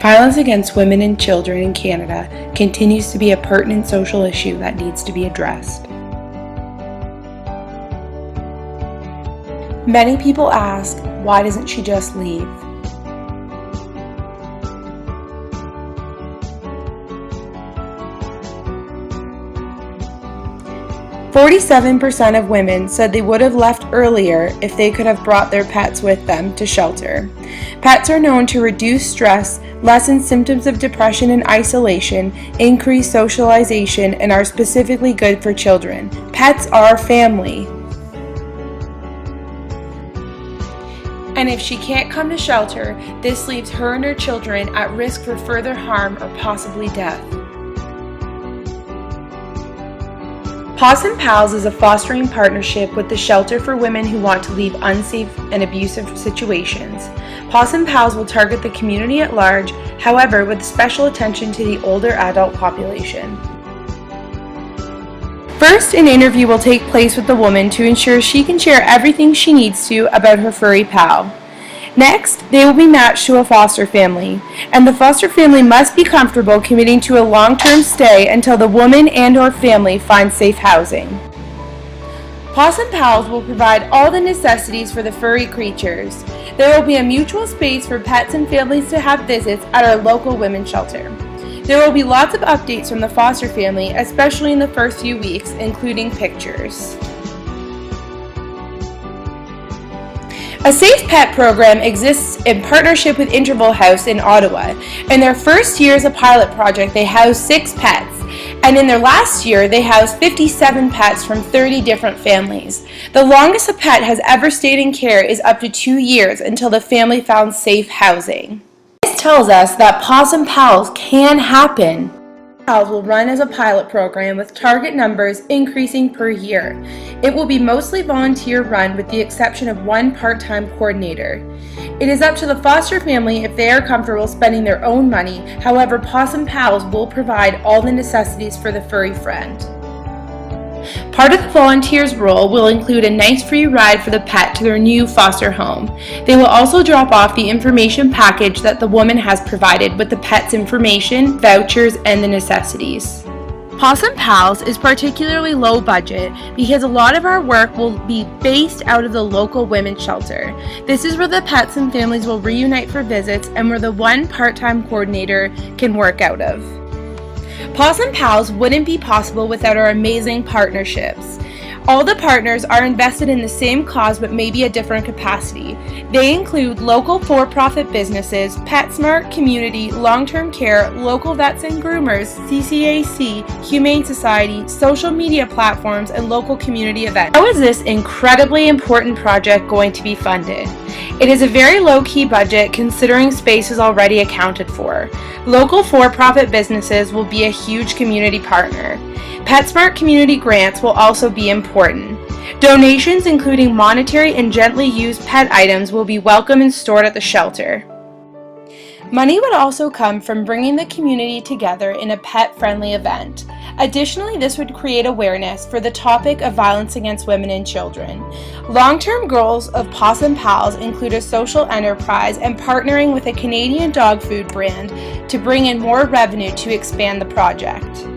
Violence against women and children in Canada continues to be a pertinent social issue that needs to be addressed. Many people ask, why doesn't she just leave? "47% of women said they would have left earlier if they could have brought their pets with them to shelter. Pets are known to reduce stress, lessen symptoms of depression and isolation, increase socialization, and are specifically good for children. Pets are family." And if she can't come to shelter, this leaves her and her children at risk for further harm or possibly death. Pawesome Pals is a fostering partnership with the Shelter for Women who want to leave unsafe and abusive situations. Pawesome Pals will target the community at large, however, with special attention to the older adult population. First, an interview will take place with the woman to ensure she can share everything she needs to about her furry pal. Next, they will be matched to a foster family, and the foster family must be comfortable committing to a long-term stay until the woman and/or family finds safe housing. Pawesome Pals will provide all the necessities for the furry creatures. There will be a mutual space for pets and families to have visits at our local women's shelter. There will be lots of updates from the foster family, especially in the first few weeks, including pictures. A Safe Pet program exists in partnership with Interval House in Ottawa. In their first year as a pilot project, they housed 6 pets, and in their last year, they housed 57 pets from 30 different families. The longest a pet has ever stayed in care is up to 2 years until the family found safe housing. This tells us that Pawesome Pals can happen. Pals will run as a pilot program with target numbers increasing per year. It will be mostly volunteer run with the exception of one part-time coordinator. It is up to the foster family if they are comfortable spending their own money. However, Pawesome Pals will provide all the necessities for the furry friend. Part of the volunteer's role will include a nice free ride for the pet to their new foster home. They will also drop off the information package that the woman has provided with the pet's information, vouchers, and the necessities. Pawesome Pals is particularly low budget because a lot of our work will be based out of the local women's shelter. This is where the pets and families will reunite for visits and where the one part-time coordinator can work out of. Pawesome Pals wouldn't be possible without our amazing partnerships. All the partners are invested in the same cause but maybe a different capacity. They include local for-profit businesses, PetSmart, community, long-term care, local vets and groomers, CCAC, Humane Society, social media platforms, and local community events. How is this incredibly important project going to be funded? It is a very low-key budget considering space is already accounted for. Local for-profit businesses will be a huge community partner. PetSmart community grants will also be important. Donations, including monetary and gently used pet items, will be welcome and stored at the shelter. Money would also come from bringing the community together in a pet-friendly event. Additionally, this would create awareness for the topic of violence against women and children. Long-term goals of Pawesome Pals include a social enterprise and partnering with a Canadian dog food brand to bring in more revenue to expand the project.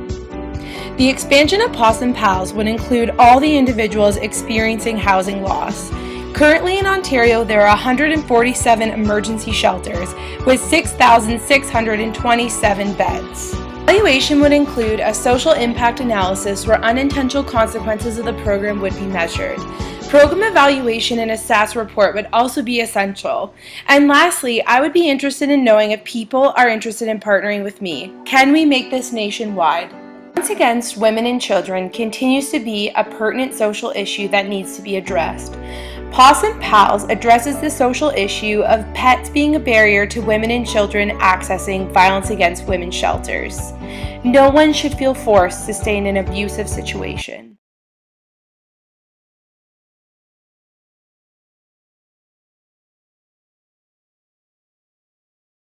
The expansion of Pawesome Pals would include all the individuals experiencing housing loss. Currently in Ontario, there are 147 emergency shelters with 6,627 beds. Evaluation would include a social impact analysis where unintentional consequences of the program would be measured. Program evaluation and a SAS report would also be essential. And lastly, I would be interested in knowing if people are interested in partnering with me. Can we make this nationwide? Violence against women and children continues to be a pertinent social issue that needs to be addressed. Pawesome Pals addresses the social issue of pets being a barrier to women and children accessing violence against women shelters. No one should feel forced to stay in an abusive situation.